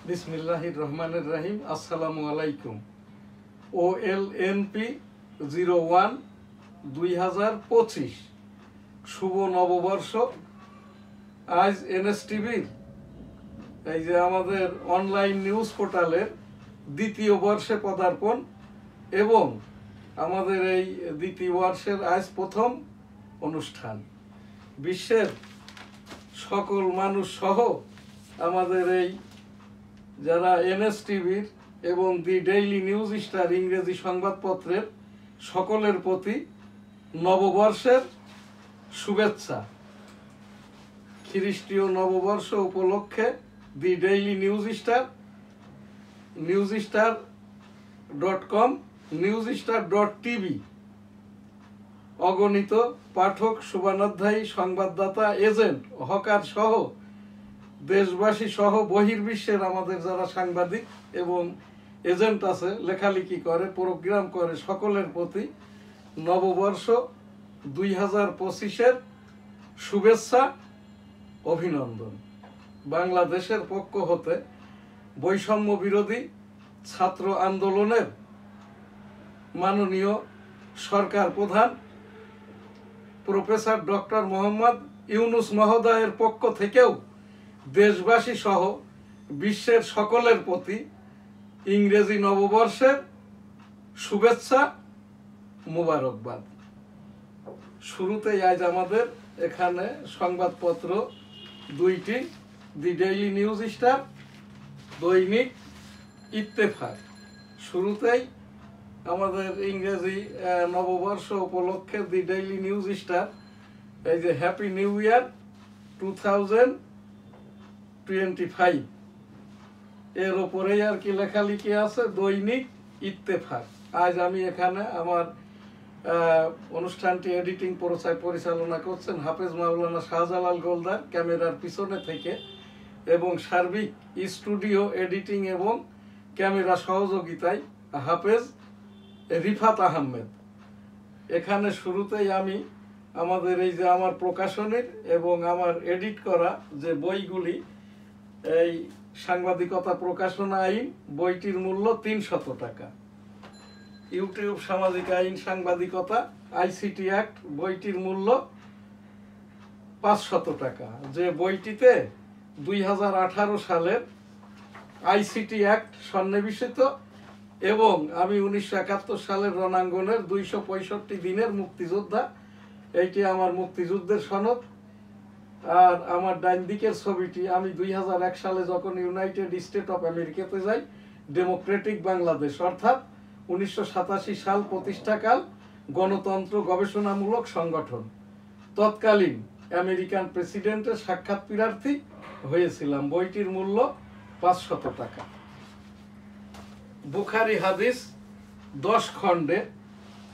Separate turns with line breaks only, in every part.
বিসমিল্লাহির রহমানির রহিম। আসসালামু আলাইকুম। OLNP 01 2025 শুভ নববর্ষ। আজ NSTVর এই যে আমাদের অনলাইন নিউজ পোর্টালের দ্বিতীয় বর্ষে পদার্পণ এবং আমাদের এই দ্বিতীয় বর্ষের আজ প্রথম অনুষ্ঠান। বিশ্বের সকল মানুষ সহ আমাদের এই যারা NSTVর এবং দি ডেইলি নিউজ স্টার ইংরেজি সংবাদপত্রের সকলের প্রতি নববর্ষের শুভেচ্ছা। খ্রিস্টীয় নববর্ষ উপলক্ষে দি ডেইলি নিউজস্টার.com newsstar.tv অগণিত পাঠক, শুভানুধ্যায়ী, সংবাদদাতা, এজেন্ট, হকার সহ দেশবাসী সহ বহির্বিশ্বের আমাদের যারা সাংবাদিক এবং এজেন্ট আছে, লেখালেখি করে, প্রোগ্রাম করে, সকলের প্রতি নববর্ষ 2025-এর শুভেচ্ছা, অভিনন্দন। বাংলাদেশের পক্ষ হতে বৈষম্য বিরোধী ছাত্র আন্দোলনের মাননীয় সরকার প্রধান প্রফেসর ডক্টর মোহাম্মদ ইউনূস মহোদয়ের পক্ষ থেকেও দেশবাসী সহ বিশ্বের সকলের প্রতি ইংরেজি নববর্ষের শুভেচ্ছা, মোবারকবাদ। শুরুতেই আজ আমাদের এখানে সংবাদপত্র দুইটি, দি ডেইলি নিউজ স্টার, দৈনিক ইত্তেফাক। শুরুতেই আমাদের ইংরেজি নববর্ষ উপলক্ষে দি ডেইলি নিউজ স্টার এই যে হ্যাপি নিউ ইয়ার 2025 এর ওপরেই আর কি লেখালেখি আছে, দৈনিক ইত্তেফাক। আজ আমি এখানে আমার অনুষ্ঠানটি এডিটিং পরিচালনা করছেন হাফেজ মাওলানা শাহজালাল গোলদার ক্যামেরার পিছনে থেকে, এবং সার্বিক স্টুডিও এডিটিং এবং ক্যামেরা সহযোগিতায় হাফেজ রিফাত আহমেদ। এখানে শুরুতেই আমি আমাদের এই যে আমার প্রকাশনীর এবং আমার এডিট করা যে বইগুলি, এই সাংবাদিকতা প্রকাশনা আইন বইটির মূল্য 300 টাকা, ইউটিউব সামাজিক আইন সাংবাদিকতা ICT অ্যাক্ট বইটির মূল্য 500 টাকা। যে বইটিতে 2018 সালের ICT অ্যাক্ট সন্নিবেশিত এবং আমি 1971 সালের রণাঙ্গনের 265 দিনের মুক্তিযোদ্ধা, এইটি আমার মুক্তিযুদ্ধের সনদ। আর আমার ডান দিকের ছবিটি আমি 2001 সালে যখন ইউনাইটেড স্টেট অফ আমেরিকাতে যাই, ডেমোক্রেটিক বাংলাদেশ অর্থাৎ 1987 সাল প্রতিষ্ঠাকাল গণতন্ত্র গবেষণামূলক সংগঠন, তৎকালীন আমেরিকান প্রেসিডেন্টের সাক্ষাৎ প্রার্থী হয়েছিলাম। বইটির মূল্য 500 টাকা। বুখারী হাদিস 10 খণ্ডে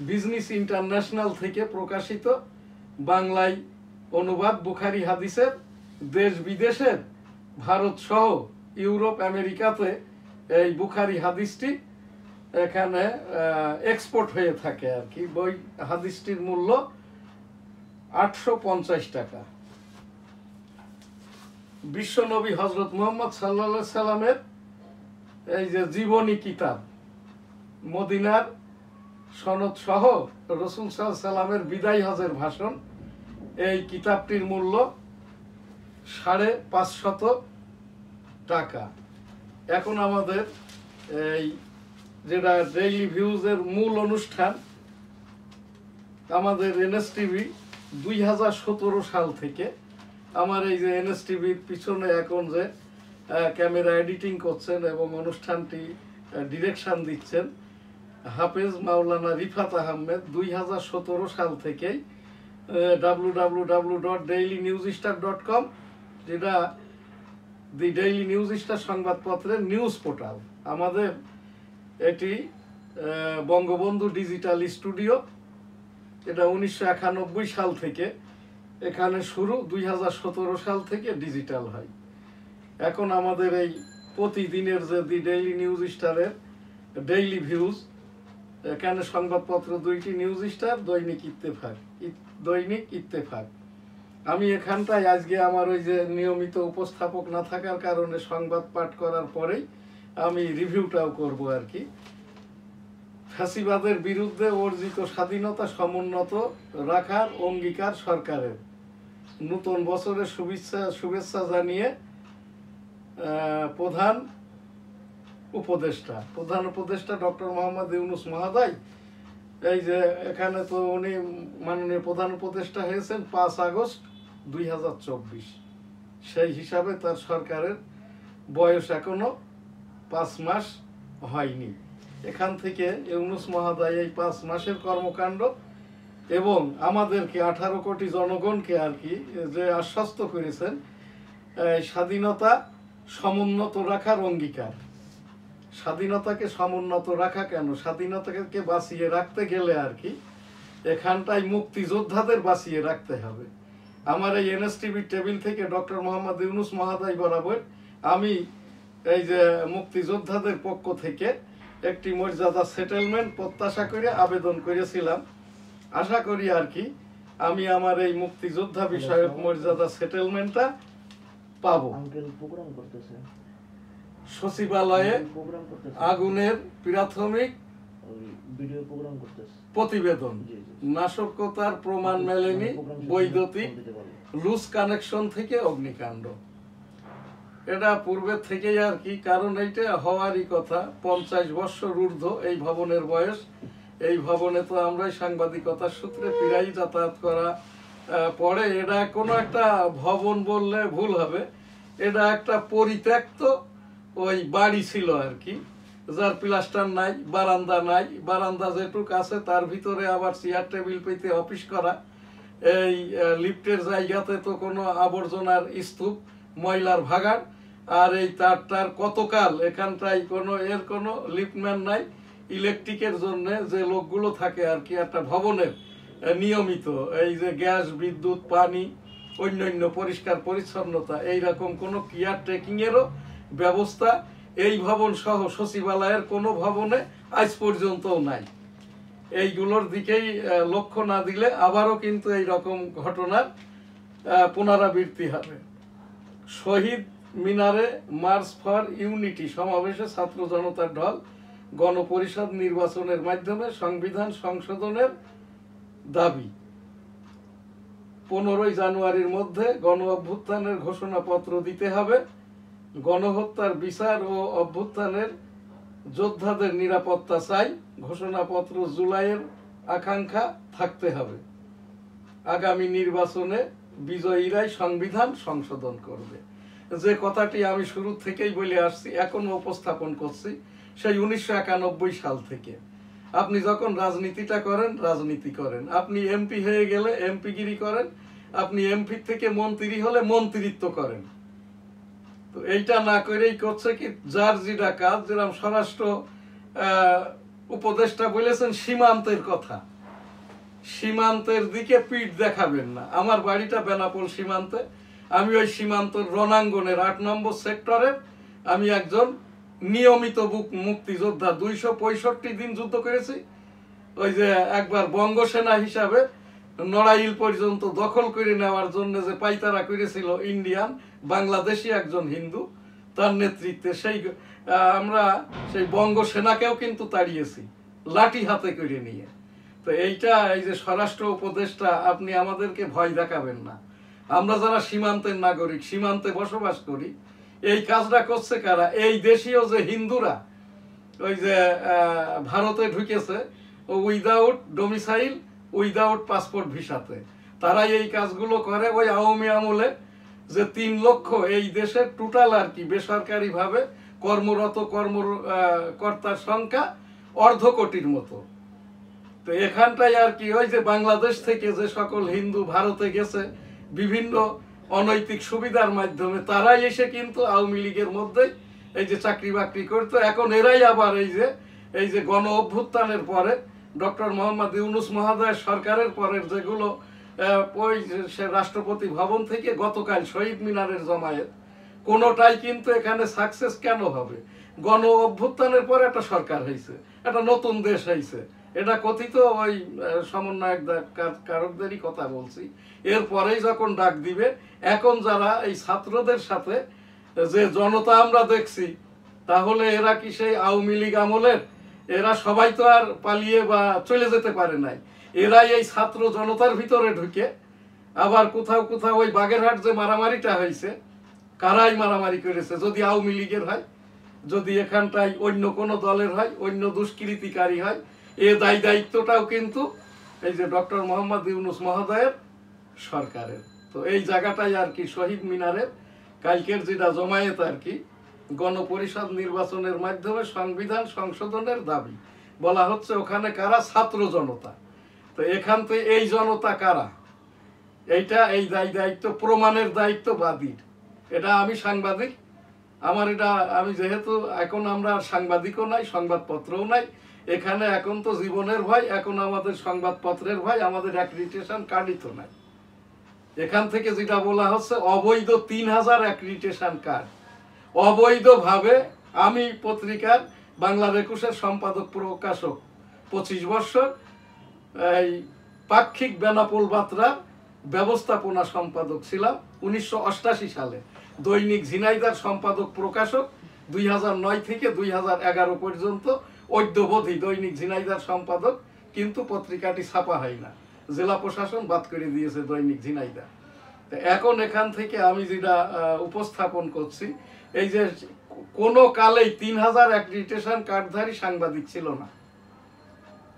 বিজনেস ইন্টারন্যাশনাল থেকে প্রকাশিত বাংলায় অনুবাদ বুখারী হাদিসের দেশ বিদেশের ভারত সহ ইউরোপ আমেরিকাতে এই বুখারী হাদিসটি এখানে এক্সপোর্ট হয়ে থাকে আর কি। বই হাদিসটির মূল্য 850 টাকা। বিশ্বনবী হযরত মুহাম্মদ সাল্লাল্লাহু আলাইহি সাল্লামের এই যে জীবনী কিতাব, মদিনার সনদ সহ রাসূল সাল্লাল্লাহু আলাইহি সাল্লামের বিদায় হজের ভাষণ, এই কিতাবটির মূল্য 550 টাকা। এখন আমাদের এই যেটা ডেইলি ভিউজের মূল অনুষ্ঠান, আমাদের NSTV 2017 সাল থেকে আমার এই যে NSTVর পিছনে এখন যে ক্যামেরা এডিটিং করছেন এবং অনুষ্ঠানটি ডিরেকশন দিচ্ছেন হাফেজ মাওলানা রিফাত আহমেদ, 2017 সাল থেকেই www.dailynewsstar.com, যেটা দি ডেইলি নিউজ স্টার সংবাদপত্রের নিউজ পোর্টাল। আমাদের এটি বঙ্গবন্ধু ডিজিটাল স্টুডিও, এটা 1991 সাল থেকে এখানে শুরু, 2017 সাল থেকে ডিজিটাল হয়। এখন আমাদের এই প্রতিদিনের যে দি ডেইলি নিউজ স্টারের ডেইলি ভিউজ, এখানে সংবাদপত্র দুইটি, নিউজ স্টার, দৈনিক ইত্তেফাক। আমি এখানটায় আজকে আমার ওই যে নিয়মিত উপস্থাপক না থাকার কারণে সংবাদ পাঠ করার পরেই আমি রিভিউটাও করব আর কি। ফ্যাসিবাদের বিরুদ্ধে অর্জিত স্বাধীনতা সমুন্নত রাখার অঙ্গীকার সরকারের। নতুন বছরের শুভেচ্ছা জানিয়ে প্রধান উপদেষ্টা ডক্টর মোহাম্মদ ইউনূস মহোদয়, এই যে এখানে তো উনি মাননীয় প্রধান উপদেষ্টা হয়েছেন 5 আগস্ট 2024, সেই হিসাবে তার সরকারের বয়স এখনো 5 মাস হয়নি। এখান থেকে ইউনূস মহোদয় এই 5 মাসের কর্মকাণ্ড এবং আমাদেরকে 18 কোটি জনগণকে আর কি যে আশ্বস্ত করেছেন স্বাধীনতা সমুন্নত রাখার অঙ্গীকার। স্বাধীনতাকে সমুন্নত রাখা কেন, স্বাধীনতাকে বাঁচিয়ে রাখতে গেলে আর কি এখানটায় মুক্তিযোদ্ধাদের বাঁচিয়ে রাখতে হবে। আমার এই এনএসটিভির টেবিল থেকে ডক্টর মোহাম্মদ ইউনূস মহোদয় বরাবর আমি এই যে মুক্তিযোদ্ধাদের পক্ষ থেকে একটি মর্যাদা সেটেলমেন্ট প্রত্যাশা করে আবেদন করেছিলাম। আশা করি আর কি আমি আমার এই মুক্তিযোদ্ধা বিষয়ক মর্যাদা সেটেলমেন্টটা পাবো। সচিবালয়ে আগুনের প্রাথমিক প্রতিবেদন, নাশকতার প্রমাণ মেলেনি, বৈদ্যুতিক লুজ কানেকশন থেকে অগ্নিকাণ্ড। এটা পূর্বের থেকেই আর কি, কারণ এইটা হওয়ারই কথা। 50 বছর ঊর্ধ্ব এই ভবনের বয়স। এই ভবনে তো আমরাই সাংবাদিকতার সূত্রে প্রায় যাতায়াত করা পরে। এটা কোনো একটা ভবন বললে ভুল হবে, এটা একটা পরিত্যক্ত ওই বাড়ি ছিল আর কি, যার প্লাস্টার নাই, বারান্দা নাই। বারান্দা যেটুক আছে তার ভিতরে আবার চেয়ার টেবিল পেতে অফিস করা। এই লিফটের জায়গাতে তো কোনো আবর্জনার স্তূপ, ময়লার ভাগাড়। আর এই তার কতকাল এখানটায় কোনো লিফটম্যান নাই। ইলেকট্রিকের জন্য যে লোকগুলো থাকে আর কি একটা ভবনের নিয়মিত এই যে গ্যাস, বিদ্যুৎ, পানি, অন্যান্য পরিষ্কার পরিচ্ছন্নতা, এইরকম কোনো কেয়ার টেকিংয়েরও ব্যবস্থা এই ভবন সহ সচিবালয়ের কোনো ভবনে আজ পর্যন্তও নাই। এইগুলোর দিকেই লক্ষ্য না দিলে আবারও কিন্তু এই রকম ঘটনার পুনরাবৃত্তি হবে। শহীদ মিনারে মার্চ ফর ইউনিটি সমাবেশে ছাত্র জনতার ঢল। গণপরিষদ নির্বাচনের মাধ্যমে সংবিধান সংশোধনের দাবি। 15 জানুয়ারির মধ্যে গণ অভ্যুত্থানের ঘোষণাপত্র দিতে হবে। গণহত্যার বিচার ও অভ্যুত্থানের যোদ্ধাদের নিরাপত্তা চাই। ঘোষণাপত্র জুলাইয়ের আকাঙ্ক্ষা থাকতে হবে। আগামী নির্বাচনে বিজয়ীরাই সংবিধান সংশোধন করবে। যে কথাটি আমি শুরু থেকেই বলে আসছি, এখনো উপস্থাপন করছি, সেই 1991 সাল থেকে। আপনি যখন রাজনীতিটা করেন, রাজনীতি করেন। আপনি এমপি হয়ে গেলে এমপিগিরি করেন, আপনি এমপি থেকে মন্ত্রী হলে মন্ত্রিত্ব করেন। তো এইটা না করেই করছে কি যার যেটা কাজ। যেরকম স্বরাষ্ট্র উপদেষ্টা বলেছেন সীমান্তের কথা, সীমান্তের দিকে পিঠ দেখাবেন না। আমার বাড়িটা বেনাপোল সীমান্তে। আমি ওই সীমান্তর রণাঙ্গনের 8 নম্বর সেক্টরের আমি একজন নিয়মিত মুক্তিযোদ্ধা। 265 দিন যুদ্ধ করেছি। ওই যে একবার বঙ্গসেনা হিসাবে নড়াইল পর্যন্ত দখল করে নেওয়ার জন্য যে পাইতারা করেছিল ইন্ডিয়ান বাংলাদেশি একজন হিন্দু, তার নেতৃত্বে আমরা সেই বঙ্গসেনাকেও কিন্তু তাড়িয়েছি লাঠি হাতে করে নিয়ে। তো এইটা এই যে স্বরাষ্ট্র উপদেষ্টা, আপনি আমাদেরকে ভয় দেখাবেন না। আমরা যারা সীমান্তের নাগরিক, সীমান্তে বসবাস করি, এই কাজটা করছে কারা? এই দেশীয় যে হিন্দুরা ওই যে ভারতে ঢুকেছে উইদাউট ডোমিসাইল, উইদাউট পাসপোর্ট ভিসাতে, তারাই এই কাজগুলো করে। ওই আওয়ামী আমলে যে 3 লক্ষ এই দেশের টোটাল আর কি বেসরকারি ভাবে কর্মরত কর্তার সংখ্যা 1/2 কোটির মতো। তো এখানটাই আর কি ওই যে বাংলাদেশ থেকে যে সকল হিন্দু ভারতে গেছে বিভিন্ন অনৈতিক সুবিধার মাধ্যমে, তারাই এসে কিন্তু আওয়ামী লীগের মধ্যে এই যে চাকরি বাকরি করতো। এখন এরাই আবার এই যে গণ অভ্যুত্থানের পরে ডক্টর মোহাম্মদ ইউনূস মহোদয়ের সরকারের পরের যেগুলো ওই রাষ্ট্রপতি ভবন থেকে গতকাল শহীদ মিনারের জমায়েত, কোনোটাই কিন্তু এখানে সাকসেস কেন হবে? গণ অভ্যুত্থানের পরে একটা সরকার হয়েছে, একটা নতুন দেশ হয়েছে, এটা কথিত ওই সমন্বয়ক কারকদেরই কথা বলছি। এরপরেই যখন ডাক দিবে, এখন যারা এই ছাত্রদের সাথে যে জনতা আমরা দেখছি, তাহলে এরা কি সেই আওয়ামী লীগ আমলের? এরা সবাই তো আর পালিয়ে বা চলে যেতে পারে নাই। এরাই এই ছাত্র জনতার ভিতরে ঢুকে আবার কোথাও কোথাও ওই বাগেরহাট যে মারামারিটা হয়েছে, কারাই মারামারি করেছে? যদি আওয়ামী লীগের হয়, যদি এখানটায় অন্য কোনো দলের হয়, অন্য দুষ্কৃতিকারী হয়, এ দায়িত্বটাও কিন্তু এই যে ডক্টর মোহাম্মদ ইউনূস মহোদয়ের সরকারের। তো এই জায়গাটাই আর কি শহীদ মিনারের কালকের যেটা জমায়েত আর কি, গণপরিষদ নির্বাচনের মাধ্যমে সংবিধান সংশোধনের দাবি বলা হচ্ছে। ওখানে কারা? ছাত্র জনতা। তো এখান থেকে এই জনতা কারা, এইটা এই দায়িত্ব প্রমাণের দায়িত্ব বাদীর। এটা আমি সাংবাদিক, আমার এটা আমি যেহেতু এখন আমরা সাংবাদিকও নাই, সংবাদপত্রও নাই এখানে, এখন তো জীবনের ভয়, এখন আমাদের সংবাদপত্রের ভয়, আমাদের অ্যাক্রিডিটেশন কার্ডই তো নাই। এখান থেকে যেটা বলা হচ্ছে অবৈধ 3000 অ্যাক্রিডিটেশন কার্ড অবৈধভাবে। আমি পত্রিকার বাংলার 21-এর সম্পাদক প্রকাশক 25 বছর, এই পাক্ষিক বেনাপোল বাত্রার ব্যবস্থাপনা সম্পাদক ছিলাম 1988 সালে, দৈনিক ঝিনাইদার সম্পাদক প্রকাশক 2009 থেকে 2011 পর্যন্ত অদ্যবধি দৈনিক ঝিনাইদার সম্পাদক, কিন্তু পত্রিকাটি ছাপা হয় না, জেলা প্রশাসন বাদ করে দিয়েছে দৈনিক ঝিনাইদা। এখন এখান থেকে আমি যেটা উপস্থাপন করছি, এই যে কোনো কালেই 3000 অ্যাক্রিডিটেশন কার্ডধারী সাংবাদিক ছিল না।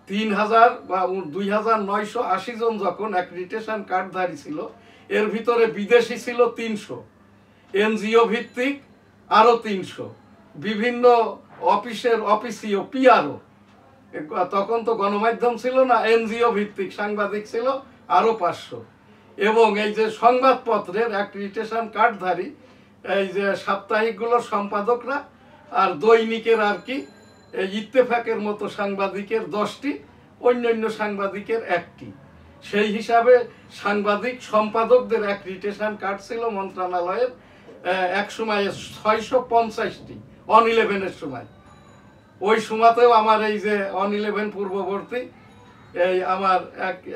3000 বা 2980 জন যখন অ্যাক্রিডিটেশন কার্ডধারী ছিল, এর ভিতরে বিদেশি ছিল 300, এনজিও ভিত্তিক আরো 300, বিভিন্ন অফিসীয় পিআরও, তখন তো গণমাধ্যম ছিল না, এনজিও ভিত্তিক সাংবাদিক ছিল আরো 500। এবং এই যে সংবাদপত্রের অ্যাক্রিডিটেশন কার্ডধারী এই যে সাপ্তাহিকগুলোর সম্পাদকরা আর দৈনিকের আর কি ইত্তেফাকের মতো সাংবাদিকের 10টি, অন্যান্য সাংবাদিকের 1টি। সেই হিসাবে সাংবাদিক সম্পাদকদের অ্যাক্রিডিটেশন কার্ড ছিল মন্ত্রণালয়ের এক সময় 650টি, অন 11-এর সময়। ওই সময়তেও আমার এই যে অন 11 পূর্ববর্তী এই আমার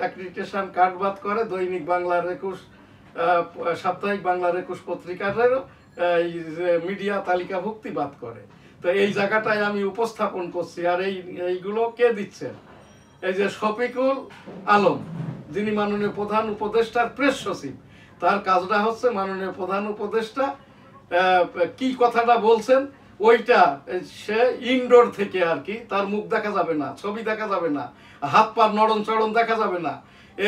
অ্যাক্রিডিটেশন কার্ড বাদ করে দৈনিক বাংলার 21, সাপ্তাহিক বাংলার 21 পত্রিকারও এই যে মিডিয়া তালিকাভুক্তি বাদ করে। তো এই জায়গাটায় আমি উপস্থাপন করছি। আর এইগুলো কে দিচ্ছেন? এই যে শফিকুল আলম, যিনি মাননীয় প্রধান উপদেষ্টার প্রেস সচিব, তার কাজটা হচ্ছে মাননীয় প্রধান উপদেষ্টা কি কথাটা বলছেন ওইটা সে ইনডোর থেকে আর কি, তার মুখ দেখা যাবে না, ছবি দেখা যাবে না, হাত পা নড়ন চড়ন দেখা যাবে না।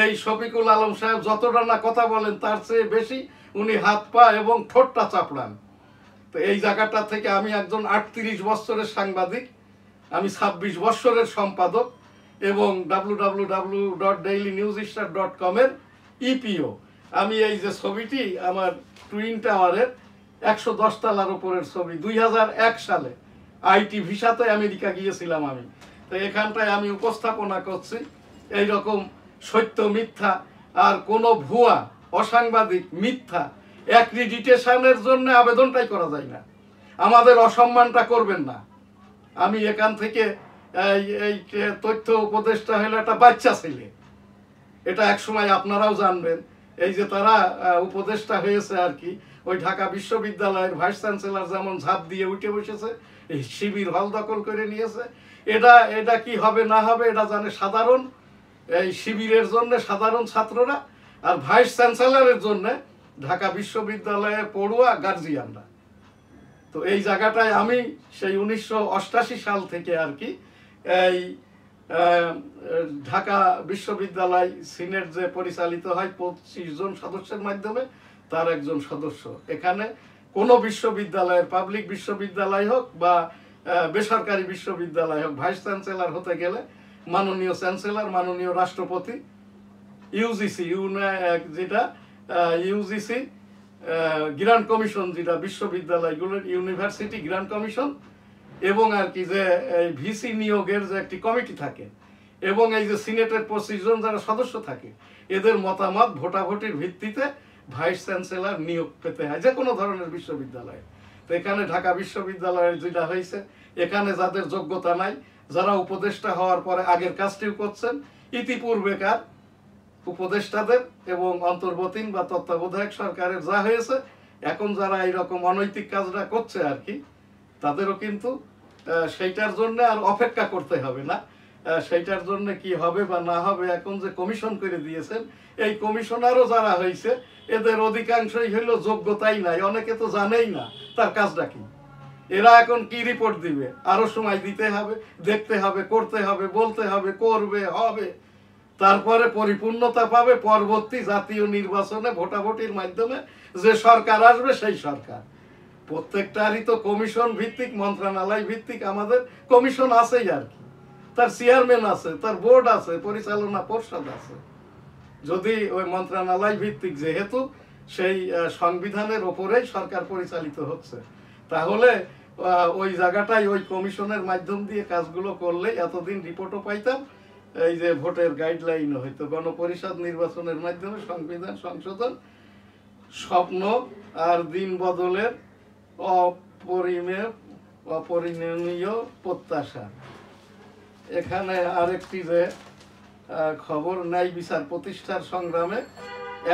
এই শফিকুল আলম সাহেব যতটা না কথা বলেন, তার চেয়ে বেশি উনি হাত পা এবং ঠোঁটটা চাপড়ান। তো এই জায়গাটা থেকে আমি একজন 38 বছরের সাংবাদিক, আমি 26 বছরের সম্পাদক এবং www.dailynewsstar.com এর ইপিও। আমি এই যে ছবিটি আমার টুইন টাওয়ারের 110 তলার উপরের ছবি, 2001 সালে আইটি ভিসাতে আমেরিকা গিয়েছিলাম আমি। তো এখানটায় আমি উপস্থাপনা করছি এইরকম সত্য মিথ্যা আর কোনো ভুয়া অসাংবাদিক মিথ্যা অ্যাক্রিডিটেশনের জন্য আবেদনটাই করা যায় না। আমাদের অসম্মানটা করবেন না। আমি এখান থেকে এই তথ্য উপদেষ্টা হলো একটা বাচ্চা ছেলে, এটা এক সময় আপনারাও জানবেন। এই যে তারা উপদেষ্টা হয়েছে আর কি, ওই ঢাকা বিশ্ববিদ্যালয়ের ভাইস চ্যান্সেলর যেমন ঝাঁপ দিয়ে উঠে বসেছে, এই শিবির হল দখল করে নিয়েছে। এটা কি হবে না হবে এটা জানে সাধারণ এই শিবিরের জন্য সাধারণ ছাত্ররা, আর ভাইস চ্যান্সেলরের জন্য ঢাকা বিশ্ববিদ্যালয়ের পড়ুয়া গার্জিয়ানরা। তো এই জায়গাটায় আমি সেই 1988 সাল থেকে আর কি এই ঢাকা বিশ্ববিদ্যালয় সিনেট যে পরিচালিত হয় 25 জন সদস্যের মাধ্যমে, তার একজন সদস্য। এখানে কোনো বিশ্ববিদ্যালয়ের, পাবলিক বিশ্ববিদ্যালয় হোক বা বেসরকারি বিশ্ববিদ্যালয় হোক, ভাইস চ্যান্সেলর হতে গেলে মাননীয় চ্যান্সেলর, মাননীয় রাষ্ট্রপতি, ইউজিসি যেটা ইউজিসি গ্র্যান্ড কমিশন, যেটা বিশ্ববিদ্যালয়গুলোর ইউনিভার্সিটি গ্র্যান্ড কমিশন, এবং আর কি যে ভিসি নিয়োগের যে একটি কমিটি থাকে, এবং এই যে সিনেটের 25 জন যারা সদস্য থাকে, এদের মতামত ভোটাভুটির ভিত্তিতে ভাইস চ্যান্সেলর নিয়োগ পেতে হয় যে কোনো ধরনের বিশ্ববিদ্যালয়ে। তো এখানে ঢাকা বিশ্ববিদ্যালয়ের যেটা হয়েছে, এখানে যাদের যোগ্যতা নাই, যারা উপদেষ্টা হওয়ার পরে আগের কাজটিও করছেন, ইতিপূর্বেকার উপদেষ্টাদের এবং অন্তর্বর্তীন বা তত্ত্বাবধায়ক সরকারের যা হয়েছে, এখন যারা এইরকম অনৈতিক কাজটা করছে আর কি, তাদেরও কিন্তু সেইটার জন্য আর অপেক্ষা করতে হবে না। সেইটার জন্য কি হবে বা না হবে, এখন যে কমিশন করে দিয়েছেন, এই কমিশনারও যারা হয়েছে, এদের অধিকাংশই হইল যোগ্যতাই নাই, অনেকে তো জানেই না তার কাজটা কি। এরা এখন কি রিপোর্ট দিবে, আরো সময় দিতে হবে, দেখতে হবে, করতে হবে, বলতে হবে, করবে, হবে, তারপরে পরিপূর্ণতা পাবে পরবর্তী জাতীয় নির্বাচনে ভোটাভুটির মাধ্যমে যে সরকার আসবে সেই সরকার। প্রত্যেকটারই তো কমিশন ভিত্তিক, মন্ত্রণালয় ভিত্তিক আমাদের কমিশন আছেই আর কি, তার চেয়ারম্যান আছে, তার বোর্ড আছে, পরিচালনা পর্ষদ আছে। যদি ওই মন্ত্রণালয় ভিত্তিক, যেহেতু সেই সংবিধানের ওপরেই সরকার পরিচালিত হচ্ছে, তাহলে ওই জায়গাটাই ওই কমিশনের মাধ্যম দিয়ে কাজগুলো করলে এতদিন রিপোর্টও পাইতাম, এই যে ভোটের গাইডলাইন হইতো, গণপরিষদ নির্বাচনের মাধ্যমে সংবিধান সংশোধন, স্বপ্ন আর দিন বদলের অপরিণীয় প্রত্যাশা। এখানে আরেকটি যে খবর, ন্যায় বিচার প্রতিষ্ঠার সংগ্রামে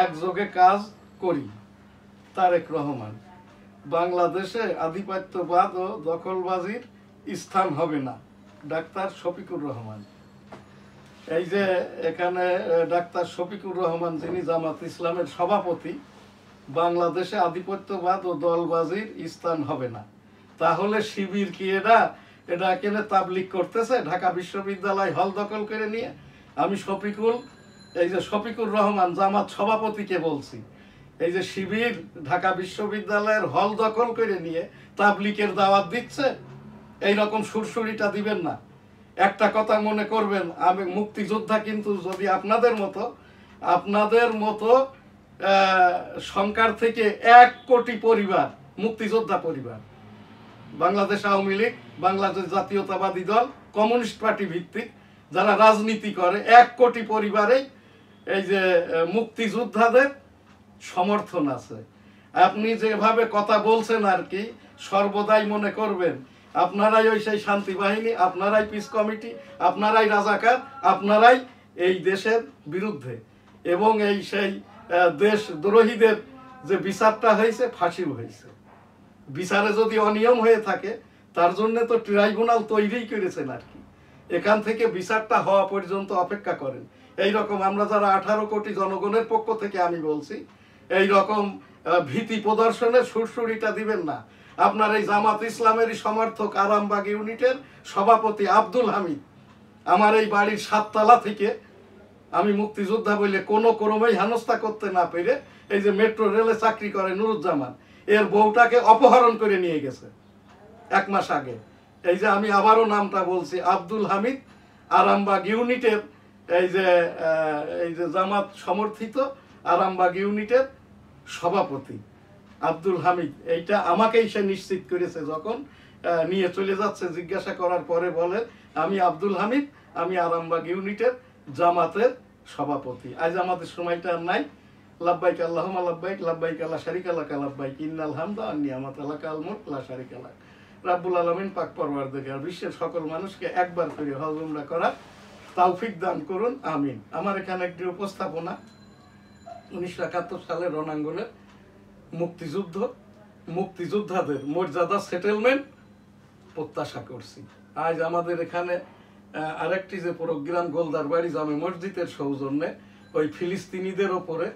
একযোগে কাজ করি, তারেক রহমান। বাংলাদেশে আধিপত্যবাদ ও দখলবাজির স্থান হবে না, ডাক্তার শফিকুর রহমান। এই যে এখানে ডাক্তার শফিকুর রহমান, যিনি জামাত ইসলামের সভাপতি, বাংলাদেশে আধিপত্যবাদ ও দলবাজির স্থান হবে না। তাহলে শিবির কি এটা কেন তাবলিগ করতেছে ঢাকা বিশ্ববিদ্যালয় হল দখল করে নিয়ে? আমি শফিকুর রহমান জামাত সভাপতিকে বলছি, এই যে শিবির ঢাকা বিশ্ববিদ্যালয়ের হল দখল করে নিয়ে তাবলিগের দাওয়াত দিচ্ছে, এইরকম সুরসুরিটা দিবেন না। একটা কথা মনে করবেন, আমি মুক্তিযোদ্ধা, কিন্তু যদি আপনাদের মতো সংখ্যার থেকে 1 কোটি পরিবার মুক্তিযোদ্ধা পরিবার, বাংলাদেশ আওয়ামী লীগ, বাংলাদেশ জাতীয়তাবাদী দল, কমিউনিস্ট পার্টি ভিত্তিক যারা রাজনীতি করে, 1 কোটি পরিবারেই এই যে মুক্তিযোদ্ধাদের সমর্থন আছে। আপনি যেভাবে কথা বলছেন আর কি, সর্বদাই মনে করবেন আপনারাই ওই সেই শান্তি বাহিনী, আপনারাই পিস কমিটি, আপনারাই রাজাকার, আপনারাই এই দেশের বিরুদ্ধে। এবং এই সেই দেশদ্রোহীদের যে বিচারটা হয়েছে, ফাঁসিও হয়েছে। বিচারে যদি অনিয়ম হয়ে থাকে, তার জন্য তো ট্রাইব্যুনাল তৈরি করেছেন আর কি, এখান থেকে বিচারটা হওয়া পর্যন্ত অপেক্ষা করেন। এই রকম আমরা যারা 18 কোটি জনগণের পক্ষ থেকে আমি বলছি, এই রকম ভীতি প্রদর্শনের সুরসুরিটা দিবেন না। আপনার এই জামাত ইসলামেরই সমর্থক আরামবাগ ইউনিটের সভাপতি আব্দুল হামিদ, আমার এই বাড়ির 7 তলা থেকে আমি মুক্তিযোদ্ধা বলে কোনো ক্রমেই হেনস্থা করতে না পেরে, এই যে মেট্রো রেলে চাকরি করে নুরুজ্জামান, এর বউটাকে অপহরণ করে নিয়ে গেছে 1 মাস আগে। এই যে আমি আবারও নামটা বলছি, আব্দুল হামিদ, আরামবাগ ইউনিটের এই যে জামাত সমর্থিত আরামবাগ ইউনিটের সভাপতি আব্দুল হামিদ। এইটা আমাকেই সে নিশ্চিত করেছে, যখন নিয়ে চলে যাচ্ছে জিজ্ঞাসা করার পরে বলে, আমি আব্দুল হামিদ, আমি আরামবাগ ইউনিটের জামাতের সভাপতি। আজ আমাদের সময়টা নাই। লাব্বাইক আল্লাহুম্মা লাব্বাইক, লাব্বাইক লা শারীকা লাক, লাব্বাইক ইন্নাল হামদা ওয়ান নি'মাতা লাকাল মুলক লা শারীকা লাক। রাব্বুল আলামিন পাক পরওয়ারদিগার বিশ্বের সকল মানুষকে একবার করে হজ উমরা করার তৌফিক দান করুন, আমিন। আমার এখানে একটি উপস্থাপনা 1971 সালের রণাঙ্গনের মুক্তিযোদ্ধাদের মর্যাদা সেটেলমেন্ট প্রত্যাশা করছি। আজ আমাদের এখানে আরেকটি যে প্রোগ্রাম, গোলদারবাড়ি জামে মসজিদের সৌজন্যে ওই ফিলিস্তিনিদের ওপরে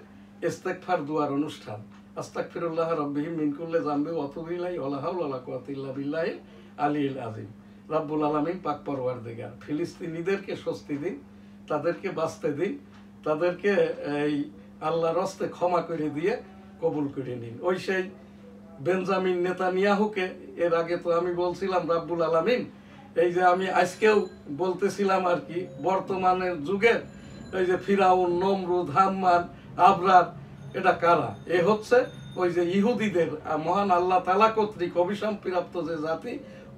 ইস্তেগফার দুয়ার অনুষ্ঠান, আস্তাগফিরুল্লাহ রাব্বিহি মিন কুল্লি যামবি ওয়া আতুবু ইলাইহি ওয়া লা হাওলা ওয়া লা কুওয়াতা ইল্লা বিল্লাহিল আলিয়্যিল আযীম। রাব্বুল আলামিন পাক পরওয়ারদিগার ফিলিস্তিনিদেরকে স্বস্তি দিন, তাদেরকে বাঁচতে দিন, তাদেরকে এই আল্লাহর রাস্তে ক্ষমা করে দিয়ে কবুল করে নিন। ওই সেই বেঞ্জামিন নেতানিয়াহুকে, এর আগে তো আমি বলছিলাম রাব্বুল আলামিন, এই যে আমি আজকেও বলতেছিলাম আর কি, বর্তমানের যুগে এই যে ফিরাউন, নমরুদ, হাম্মান, আবরার, এটা কারা? এ হচ্ছে ওই যে ইহুদিদের, মহান আল্লাহ তাআলা কর্তৃক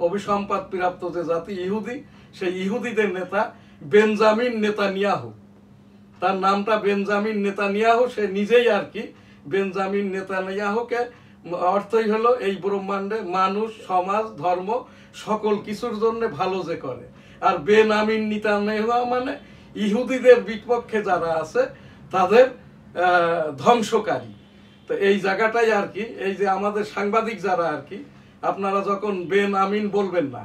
অভিসম্পাদ প্রাপ্ত যে জাতি ইহুদি, সেই ইহুদিদের নেতা বেঞ্জামিন নেতানিয়াহু। তার নামটা বেঞ্জামিন নেতানিয়াহু, সে নিজেই আর কি বেঞ্জামিন নেতানিয়াহুকে অর্থই হলো এই ব্রহ্মাণ্ডে মানুষ, সমাজ, ধর্ম সকল কিছুর জন্য ভালো যে করে। আর বেনামিন নেতানিয়াহু মানে ইহুদিদের বিপক্ষে যারা আছে তাদের ধ্বংসকারী। তো এই জায়গাটাই আর কি, এই যে আমাদের সাংবাদিক যারা আর কি, আপনারা যখন বেনামিন বলবেন না,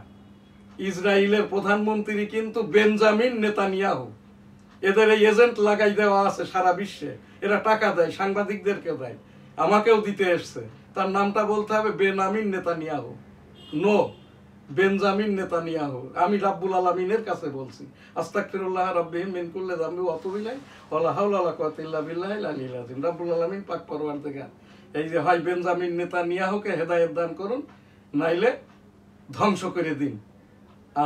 ইসরায়েলের প্রধানমন্ত্রী কিন্তু বেঞ্জামিন নেতানিয়াহু, এদের এই এজেন্ট লাগাই দেওয়া আছে সারা বিশ্বে, এরা টাকা দেয়, সাংবাদিকদেরকে দেয়, আমাকেও দিতে এসছে। তার নামটা বলতে হবে বেনামিন নেতানিয়াহু, নো বেঞ্জামিন নেতানিয়াহু। আমি রাব্বুল আলামিনের কাছে বলছি, আস্তাগফিরুল্লাহ রাব্বিহিম মিন কুল্লি যামবি ওয়া আতুবু ইলাইহি ওয়া লা হাওলা ওয়া লা কুওয়াতা ইল্লা বিল্লাহিল আলিয়্যিল আযীম। রাব্বুল আলামিন পাক পরওয়ারদিগার এই যে হয় বেঞ্জামিন নেতানিয়াহুকে হেদায়েত দান করুন, নাইলে ধ্বংস করে দিন।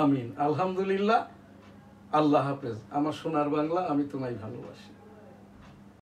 আমিন। আলহামদুলিল্লাহ। আল্লাহ হাফেজ। আমার সোনার বাংলা, আমি তোমায় ভালোবাসি।